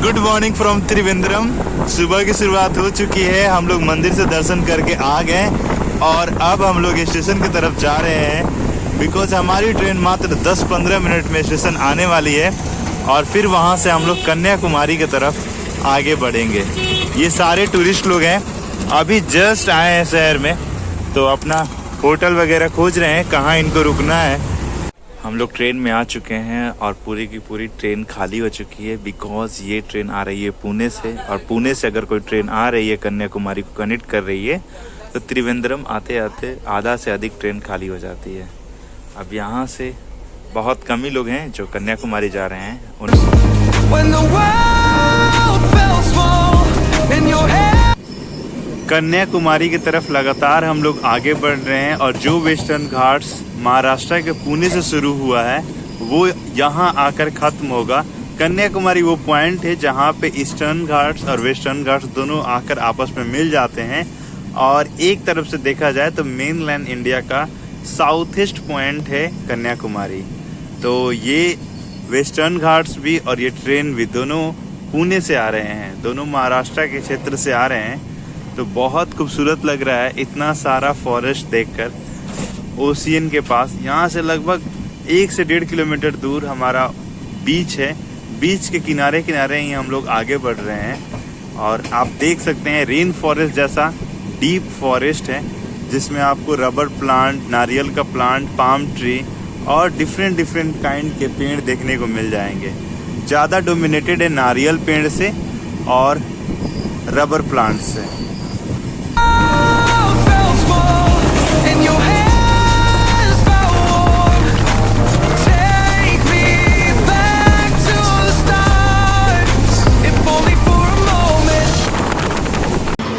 Good morning from Trivandrum. सुबह की शुरुआत हो चुकी है, हम लोग मंदिर से दर्शन करके आ गए और अब हम लोग स्टेशन की तरफ जा रहे हैं बिकॉज हमारी ट्रेन मात्र 10-15 मिनट में स्टेशन आने वाली है और फिर वहां से हम लोग कन्याकुमारी की तरफ आगे बढ़ेंगे। ये सारे टूरिस्ट लोग हैं, अभी जस्ट आए हैं शहर में, तो अपना होटल वगैरह खोज रहे हैं कहाँ इनको रुकना है। हम लोग ट्रेन में आ चुके हैं और पूरी की पूरी ट्रेन खाली हो चुकी है बिकॉज ये ट्रेन आ रही है पुणे से, और पुणे से अगर कोई ट्रेन आ रही है कन्याकुमारी को कनेक्ट कर रही है तो त्रिवेंद्रम आते आते आधा से अधिक ट्रेन खाली हो जाती है। अब यहाँ से बहुत कम ही लोग हैं जो कन्याकुमारी जा रहे हैं। कन्याकुमारी की तरफ लगातार हम लोग आगे बढ़ रहे हैं और जो वेस्टर्न घाट्स महाराष्ट्र के पुणे से शुरू हुआ है वो यहाँ आकर खत्म होगा। कन्याकुमारी वो पॉइंट है जहाँ पे ईस्टर्न घाट्स और वेस्टर्न घाट्स दोनों आकर आपस में मिल जाते हैं और एक तरफ से देखा जाए तो मेनलैंड इंडिया का साउथ ईस्ट पॉइंट है कन्याकुमारी। तो ये वेस्टर्न घाट्स भी और ये ट्रेन भी दोनों पुणे से आ रहे हैं, दोनों महाराष्ट्र के क्षेत्र से आ रहे हैं। तो बहुत खूबसूरत लग रहा है इतना सारा फॉरेस्ट देखकर। ओशियन के पास यहाँ से लगभग 1 से 1.5 किलोमीटर दूर हमारा बीच है, बीच के किनारे किनारे ही हम लोग आगे बढ़ रहे हैं और आप देख सकते हैं रेन फॉरेस्ट जैसा डीप फॉरेस्ट है जिसमें आपको रबर प्लांट, नारियल का प्लांट, पाम ट्री और डिफरेंट काइंड के पेड़ देखने को मिल जाएंगे। ज़्यादा डोमिनेटेड है नारियल पेड़ से और रबर प्लांट से।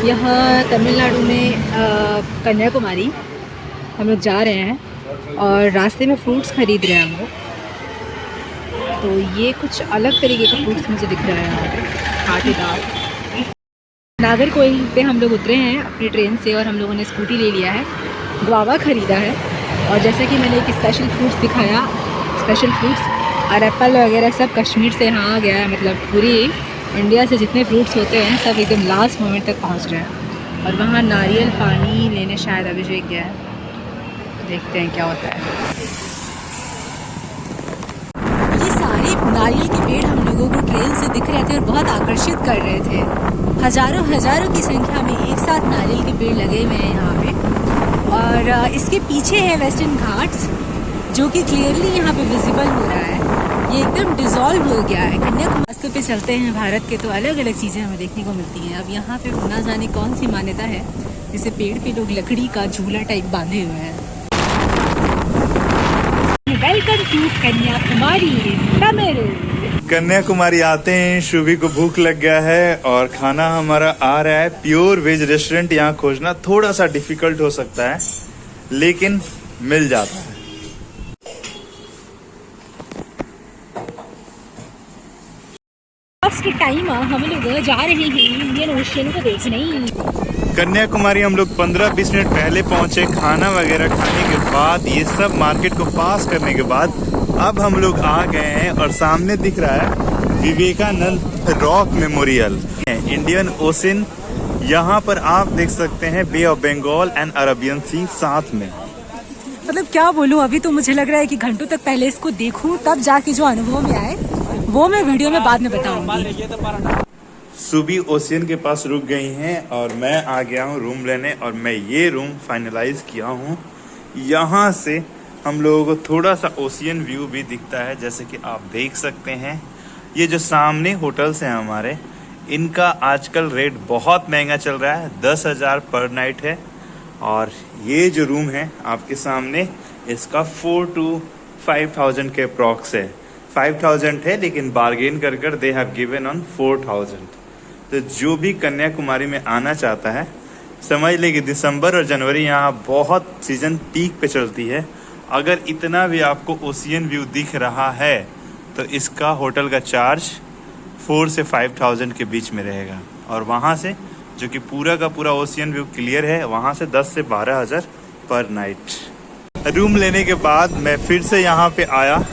यहाँ तमिलनाडु में कन्याकुमारी हम लोग जा रहे हैं और रास्ते में फ्रूट्स खरीद रहे हैं हम लोग। तो ये कुछ अलग तरीके का फ्रूट्स मुझे दिख रहा है यहाँ पे, कांटेदार। नागरकोइल पे हम लोग उतरे हैं अपनी ट्रेन से और हम लोगों ने स्कूटी ले लिया है, गुआवा ख़रीदा है। और जैसा कि मैंने एक स्पेशल फ्रूट्स दिखाया, स्पेशल फ्रूट्स और एप्पल वगैरह सब कश्मीर से यहाँ आ गया है। मतलब पूरी इंडिया से जितने फ्रूट्स होते हैं सब एकदम लास्ट मोमेंट तक पहुँच रहे हैं। और वहाँ नारियल पानी लेने शायद अभिषेक गया है, देखते हैं क्या होता है। ये सारे नारियल के पेड़ हम लोगों को ट्रेन से दिख रहे थे और बहुत आकर्षित कर रहे थे। हज़ारों की संख्या में एक साथ नारियल के पेड़ लगे हुए हैं यहाँ पे। और इसके पीछे है वेस्टर्न घाट्स जो कि क्लियरली यहाँ पे विजिबल हो रहा है। ये एकदम डिज़ोल्व हो गया है। कन्याकुमारी रास्तों पे चलते हैं भारत के तो अलग अलग चीज़ें हमें देखने को मिलती हैं। अब यहाँ पे ना जाने कौन सी मान्यता है जिसे पेड़ पे लोग लकड़ी का झूला टाइप बांधे हुए हैं। Welcome to Kanyakumari Tamil. कन्याकुमारी आते हैं शुभी को भूख लग गया है और खाना हमारा आ रहा है। प्योर वेज रेस्टोरेंट यहाँ खोजना थोड़ा सा डिफिकल्ट हो सकता है लेकिन मिल जाता है। के टाइम हम लोग जा रहे हैं इंडियन ओशियन को देखने। कन्याकुमारी हम लोग 15-20 मिनट पहले पहुंचे। खाना वगैरह खाने के बाद ये सब मार्केट को पास करने के बाद अब हम लोग आ गए हैं और सामने दिख रहा है Vivekananda Rock Memorial, Indian Ocean. यहाँ पर आप देख सकते हैं Bay of Bengal and Arabian Sea साथ में। मतलब क्या बोलूँ, अभी तो मुझे लग रहा है कि घंटों तक पहले इसको देखूं तब जाके जो अनुभव में आए वो मैं वीडियो में बाद में बताऊंगी। सुबी ओशियन के पास रुक गई हैं और मैं आ गया हूँ रूम लेने और मैं ये रूम फाइनलाइज किया हूँ। यहाँ से हम लोगों को थोड़ा सा ओशियन व्यू भी दिखता है जैसे कि आप देख सकते हैं। ये जो सामने होटल्स हैं हमारे, इनका आजकल रेट बहुत महंगा चल रहा है, 10,000 पर नाइट है। और ये जो रूम है आपके सामने, इसका 4,000 to 5,000 के अप्रॉक्स है। 5,000 है लेकिन बार्गेन कर दे हैव गिवन ऑन 4,000। तो जो भी कन्याकुमारी में आना चाहता है समझ ले कि दिसंबर और जनवरी यहाँ बहुत सीजन पीक पे चलती है। अगर इतना भी आपको ओशियन व्यू दिख रहा है तो इसका होटल का चार्ज 4,000 से 5,000 के बीच में रहेगा। और वहाँ से जो कि पूरा का पूरा ओशियन व्यू क्लियर है, वहाँ से 10,000 से 12,000 पर नाइट। रूम लेने के बाद मैं फिर से यहाँ पे आया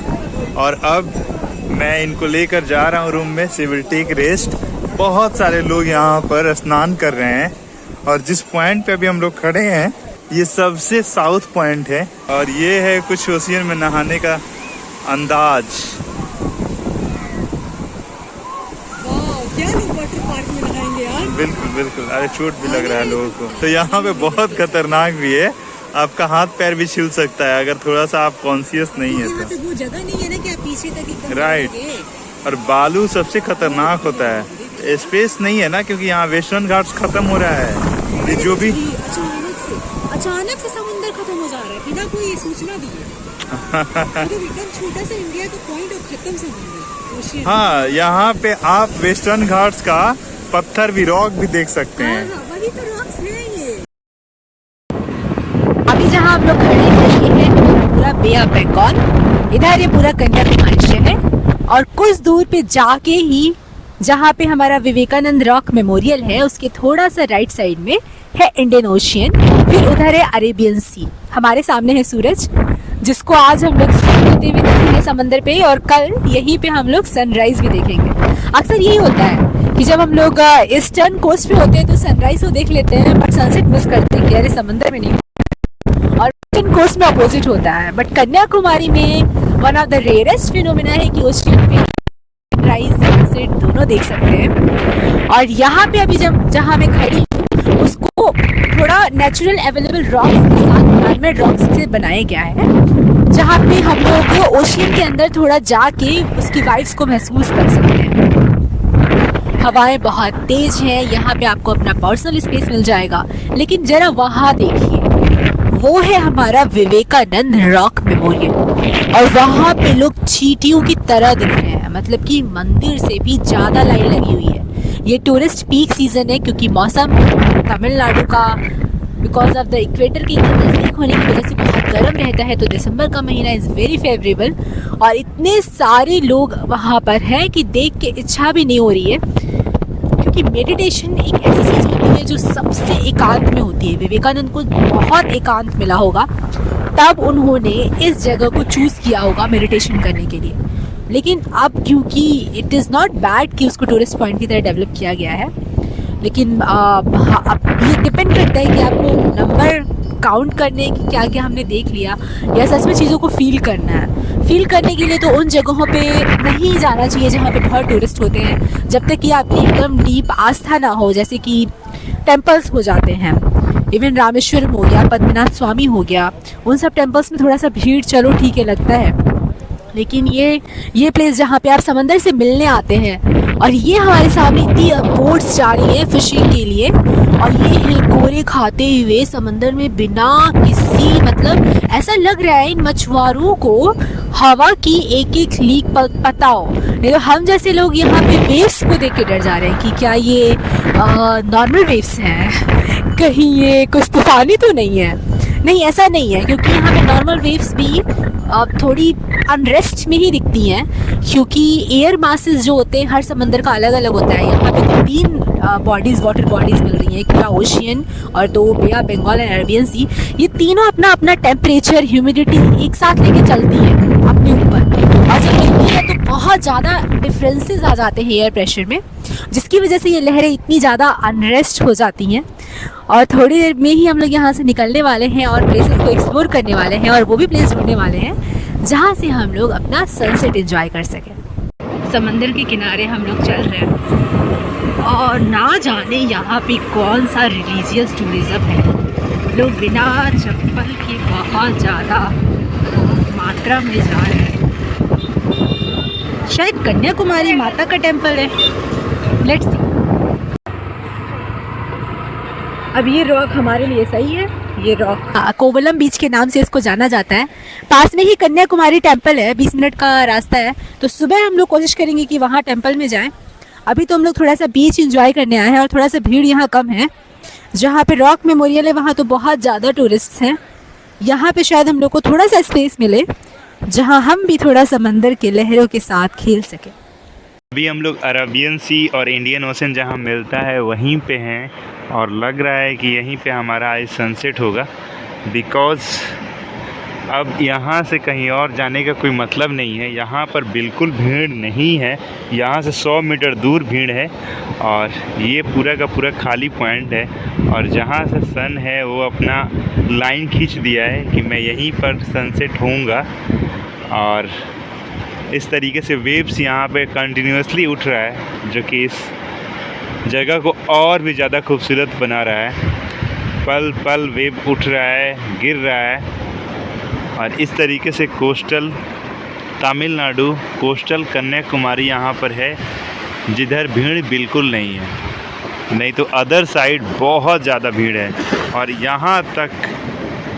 और अब मैं इनको लेकर जा रहा हूँ रूम में, सी विल टेक रेस्ट। बहुत सारे लोग यहाँ पर स्नान कर रहे हैं और जिस पॉइंट पे अभी हम लोग खड़े हैं ये सबसे साउथ पॉइंट है और ये है कुछ ओशियन में नहाने का अंदाज। क्या लोग वाटर पार्क में नहाएंगे यार। बिल्कुल बिल्कुल, अरे चोट भी लग रहा है लोगों को। तो यहाँ पे बहुत खतरनाक भी है, आपका हाथ पैर भी छिल सकता है अगर थोड़ा सा आप कॉन्शियस नहीं है तो। वो जगह नहीं है ना कि आप पीछे तक एकदम राइट, और बालू सबसे खतरनाक होता है, स्पेस नहीं है ना क्योंकि यहाँ वेस्टर्न घाट्स खत्म हो रहा है। ये जो भी अचानक से समुंदर खत्म हो जा रहा है बिना कोई सूचना दिए। एकदम छोटा सा इंडिया का पॉइंट और खत्म समुंदर। हाँ, यहाँ पे आप वेस्टर्न घाट्स का पत्थर भी, रॉक भी देख सकते हैं। वही तो रॉक्स हैं ये। अभी जहाँ हम लोग खड़े हैं ये है पूरा बे ऑफ बंगाल। इधर ये पूरा कन्याकुमारी शहर और कुछ दूर पे जाके ही जहाँ पे हमारा विवेकानंद रॉक मेमोरियल है उसके थोड़ा सा राइट साइड में है इंडियन ओशियन, फिर उधर है अरेबियन सी। हमारे सामने है सूरज जिसको आज हम लोग होते हुए देखेंगे समंदर पे और कल यहीं पे हम लोग सनराइज भी देखेंगे। अक्सर यही होता है कि जब हम लोग ईस्टर्न कोस्ट पे होते हैं तो सनराइज तो देख लेते हैं बट सनसेट मिस करते हैं कि अरे समंदर में नहीं। और वेस्टर्न कोस्ट में अपोजिट होता है, बट कन्याकुमारी में one of the rarest phenomena है कि ओशियन पे सनराइज सनसेट दोनों देख सकते हैं। और यहाँ पे अभी जहाँ मैं खड़ी हूँ उसको थोड़ा नेचुरल अवेलेबल रॉक्स के साथ मैनमेड रॉक्स से बनाया गया है, जहाँ पे हम लोग ओशियन के अंदर थोड़ा जाके उसकी वाइब्स को महसूस कर सकते हैं। हवाएं बहुत तेज हैं, यहाँ पे आपको अपना पर्सनल स्पेस मिल जाएगा। लेकिन जरा वहाँ देखिए, वो है हमारा विवेकानंद रॉक मेमोरियल और वहाँ पे लोग चींटियों की तरह दिख रहे हैं, मतलब कि मंदिर से भी ज़्यादा लाइन लगी हुई है। ये टूरिस्ट पीक सीजन है क्योंकि मौसम तमिलनाडु का बिकॉज ऑफ द इक्वेटर के नज़दीक होने की वजह से बहुत गर्म रहता है, तो दिसंबर का महीना इज़ वेरी फेवरेबल। और इतने सारे लोग वहाँ पर हैं कि देख के इच्छा भी नहीं हो रही है, क्योंकि मेडिटेशन एक ऐसी चीज़ होती है जो सबसे एकांत में होती है। विवेकानंद को बहुत एकांत मिला होगा, तब उन्होंने इस जगह को चूज़ किया होगा मेडिटेशन करने के लिए। लेकिन अब क्योंकि इट इज़ नॉट बैड कि उसको टूरिस्ट पॉइंट की तरह डेवलप किया गया है, लेकिन अब ये डिपेंड करता है कि आपको नंबर काउंट करने की क्या क्या हमने देख लिया या सच में चीज़ों को फील करना है। फील करने के लिए तो उन जगहों पे नहीं जाना चाहिए जहाँ पे बहुत टूरिस्ट होते हैं, जब तक कि आपकी एकदम डीप आस्था ना हो, जैसे कि टेम्पल्स हो जाते हैं। इवन रामेश्वरम हो गया, पद्मनाथ स्वामी हो गया, उन सब टेम्पल्स में थोड़ा सा भीड़ चलो ठीक है लगता है। लेकिन ये प्लेस जहाँ पे आप समंदर से मिलने आते हैं और ये हमारे सामने इतनी बोट्स जा रही है फिशिंग के लिए और ये हिलकोरे खाते हुए समंदर में बिना किसी मतलब ऐसा लग रहा है इन मछुआरों को हवा की एक एक लीक पता हो। नहीं तो हम जैसे लोग यहाँ पे वेव्स को देख के डर जा रहे हैं कि क्या ये नॉर्मल वेव्स हैं, कहीं ये कुछ तूफानी तो नहीं है। नहीं, ऐसा नहीं है, क्योंकि यहाँ पे नॉर्मल वेव्स भी थोड़ी अनरेस्ट में ही दिखती हैं, क्योंकि एयर मासेस जो होते हैं हर समंदर का अलग अलग होता है। यहाँ पे 3 बॉडीज़, वाटर बॉडीज़ मिल रही हैं, एक पूरा ओशियन और 2 बे ऑफ बंगाल एंड अरेबियन सी। ये तीनों अपना अपना टेम्परेचर, ह्यूमिडिटी एक साथ लेके चलती है अपने ऊपर, और जब मिलती है तो बहुत ज़्यादा डिफरेंसेस आ जाते हैं एयर प्रेशर में, जिसकी वजह से ये लहरें इतनी ज़्यादा अनरेस्ट हो जाती हैं। और थोड़ी देर में ही हम लोग यहाँ से निकलने वाले हैं और प्लेसेस को एक्सप्लोर करने वाले हैं, और वो भी प्लेस ढूंढने वाले हैं जहाँ से हम लोग अपना सनसेट एंजॉय कर सकें। समंदर के किनारे हम लोग चल रहे हैं और ना जाने यहाँ पे कौन सा रिलीजियस टूरिज़्म है। लोग बिना चप्पल के बहुत ज़्यादा मात्रा में जा रहे हैं। शायद कन्याकुमारी माता का टेम्पल है, लेट्स सी। अब ये रॉक हमारे लिए सही है, ये रॉक कोवलम बीच के नाम से इसको जाना जाता है। पास में ही कन्याकुमारी टेम्पल है, 20 मिनट का रास्ता है, तो सुबह हम लोग कोशिश करेंगे कि वहाँ टेम्पल में जाएं। अभी तो हम लोग थोड़ा सा बीच एंजॉय करने आए हैं और थोड़ा सा भीड़ यहाँ कम है। जहाँ पे रॉक मेमोरियल है वहाँ तो बहुत ज़्यादा टूरिस्ट हैं। यहाँ पे शायद हम लोग को थोड़ा सा स्पेस मिले जहाँ हम भी थोड़ा समंदर के लहरों के साथ खेल सकें। अभी हम लोग अरेबियन सी और इंडियन ओशन जहाँ मिलता है वहीं पे हैं, और लग रहा है कि यहीं पे हमारा आज सनसेट होगा, बिकॉज़ अब यहाँ से कहीं और जाने का कोई मतलब नहीं है। यहाँ पर बिल्कुल भीड़ नहीं है, यहाँ से 100 मीटर दूर भीड़ है और ये पूरा का पूरा खाली पॉइंट है। और जहाँ से सन है वो अपना लाइन खींच दिया है कि मैं यहीं पर सनसेट होऊंगा। और इस तरीके से वेव्स यहाँ पे कंटिन्यूसली उठ रहा है, जो कि इस जगह को और भी ज़्यादा खूबसूरत बना रहा है। पल पल वेव उठ रहा है, गिर रहा है। और इस तरीके से कोस्टल तमिलनाडु, कोस्टल कन्याकुमारी यहाँ पर है, जिधर भीड़ बिल्कुल नहीं है। नहीं तो अदर साइड बहुत ज़्यादा भीड़ है और यहाँ तक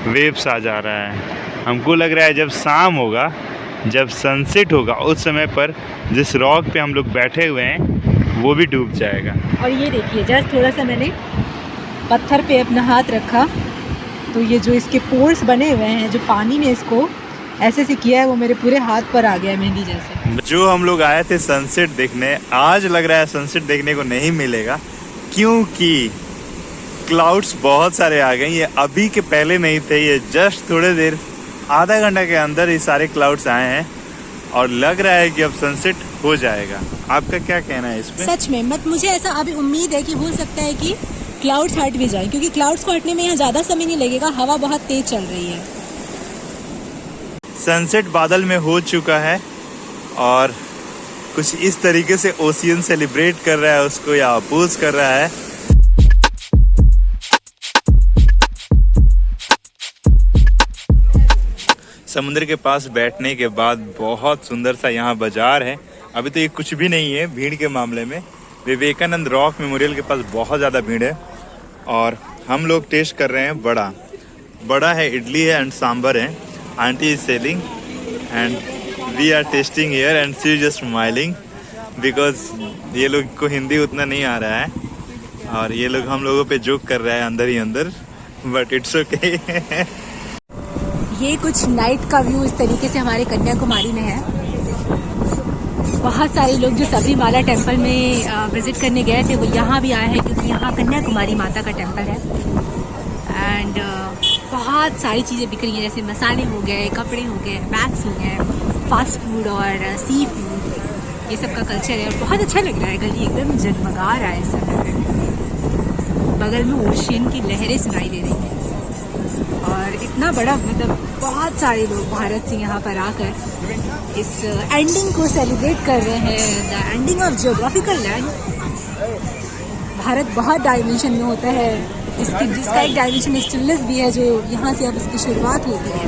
वेव्स आ जा रहा है। हमको लग रहा है जब शाम होगा, जब सनसेट होगा, उस समय पर जिस रॉक पे हम लोग बैठे हुए हैं वो भी डूब जाएगा। और ये देखिए, जस्ट थोड़ा सा मैंने पत्थर पे अपना हाथ रखा तो ये जो इसके पोर्स बने हुए हैं, जो पानी ने इसको ऐसे से किया है, वो मेरे पूरे हाथ पर आ गया मेहंदी जैसे। जो हम लोग आए थे सनसेट देखने, आज लग रहा है सनसेट देखने को नहीं मिलेगा, क्योंकि क्लाउड्स बहुत सारे आ गए। ये अभी के पहले नहीं थे, ये जस्ट थोड़े देर, आधा घंटा के अंदर ये सारे क्लाउड्स आए हैं और लग रहा है कि अब सनसेट हो जाएगा। आपका क्या कहना है इस पे? सच में मुझे ऐसा अभी उम्मीद है कि हो सकता है कि क्लाउड्स हट भी जाए, क्योंकि क्लाउड्स को हटने में यहाँ ज़्यादा समय नहीं लगेगा, हवा बहुत तेज चल रही है। सनसेट बादल में हो चुका है और कुछ इस तरीके से ओशियन सेलिब्रेट कर रहा है उसको, या अपोज कर रहा है। समुद्र के पास बैठने के बाद बहुत सुंदर सा यहाँ बाजार है। अभी तो ये कुछ भी नहीं है भीड़ के मामले में। विवेकानंद रॉक मेमोरियल के पास बहुत ज़्यादा भीड़ है और हम लोग टेस्ट कर रहे हैं बड़ा। बड़ा है, इडली है एंड सांबर है। Aunty is selling and we are tasting here and she is just smiling because ये लोग को हिंदी उतना नहीं आ रहा है और ये लोग हम लोगों पे जोक कर रहा है अंदर ही अंदर, बट इट्स ओके। ये कुछ नाइट का व्यू इस तरीके से हमारे कन्याकुमारी में है। बहुत सारे लोग जो सबरीमाला टेम्पल में विजिट करने गए थे वो यहाँ भी आए हैं, क्योंकि यहाँ कन्याकुमारी माता का टेम्पल है। एंड बहुत सारी चीज़ें बिक रही हैं, जैसे मसाले हो गए, कपड़े हो गए, बैग्स हो गए, फास्ट फूड और सी फूड, ये सब का कल्चर है और बहुत अच्छा लग रहा है। गली एकदम जगमगा रहा है इस समय। बगल में ओशियन की लहरें सुनाई दे रही हैं और इतना बड़ा, मतलब बहुत सारे लोग भारत से यहाँ पर आकर इस एंडिंग को सेलिब्रेट कर रहे हैं, the ending of geographical land. Bharat बहुत डायमेंशन में होता है, जिसका एक डायमेंशन स्टिलनेस भी है, जो यहाँ से अब इसकी शुरुआत होती है।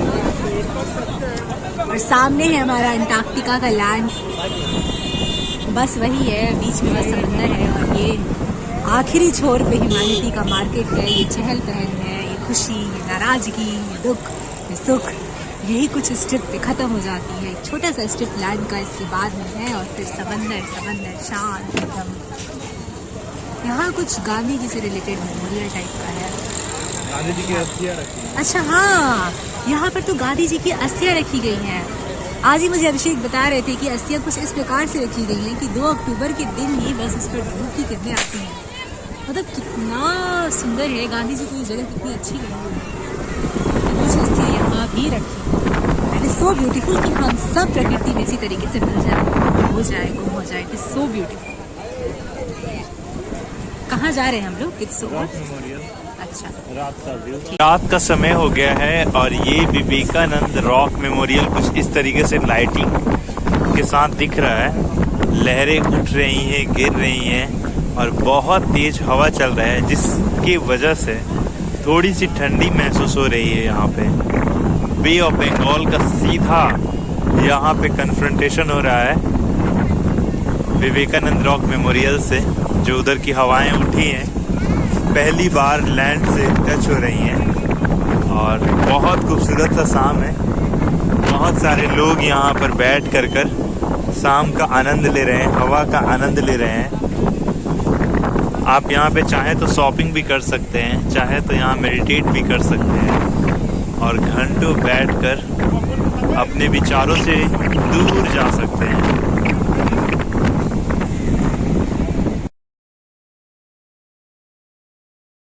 और सामने है हमारा अंटार्कटिका का लैंड, बस वही है, बीच में बस समंदर है और ये आखिरी छोर पे ह्यूमैनिटी का मार्केट है। ये चहल पहल है, ये खुशी, ये नाराजगी, ये दुख, ये सुख, यही कुछ स्ट्रिप पे ख़त्म हो जाती है। एक छोटा सा स्ट्रिप लैंड का इसके बाद में है और फिर समंदर, समंदर शांत एकदम। यहाँ कुछ गांधी जी से रिलेटेड मेमोरियल टाइप का है। गांधी जी की अस्थियाँ रखी हैं। अच्छा हाँ, यहाँ पर तो गांधी जी की अस्थियाँ रखी गई हैं। आज ही मुझे अभिषेक बता रहे थे कि अस्थियाँ कुछ इस प्रकार से रखी गई हैं कि 2 अक्टूबर के दिन ही बस इस पर धूप की किरणें आती हैं। मतलब कितना सुंदर है, गांधी जी को ये जगह कितनी अच्छी लगी है। कुछ अस्थियाँ यहाँ भी रखी। इट इज़ सो ब्यूटीफुल कि हम सब प्रकृति में इसी तरीके से मिल जाए, हो जाए, गुम हो जाए। It is so beautiful. कहाँ जा रहे हैं हम लोग? इट्स अच्छा, रात का समय हो गया है और ये विवेकानंद रॉक मेमोरियल कुछ इस तरीके से लाइटिंग के साथ दिख रहा है। लहरें उठ रही हैं, गिर रही हैं और बहुत तेज हवा चल रहा है, जिसकी वजह से थोड़ी सी ठंडी महसूस हो रही है। यहाँ पे बे ऑफ बंगाल का सीधा यहाँ पे कन्फ्रंटेशन हो रहा है विवेकानंद रॉक मेमोरियल से। जो उधर की हवाएं उठी हैं पहली बार लैंड से टच हो रही हैं और बहुत खूबसूरत सा शाम है। बहुत सारे लोग यहाँ पर बैठ कर शाम का आनंद ले रहे हैं, हवा का आनंद ले रहे हैं। आप यहाँ पे चाहे तो शॉपिंग भी कर सकते हैं, चाहे तो यहाँ मेडिटेट भी कर सकते हैं और घंटों बैठकर अपने विचारों से दूर जा सकते हैं।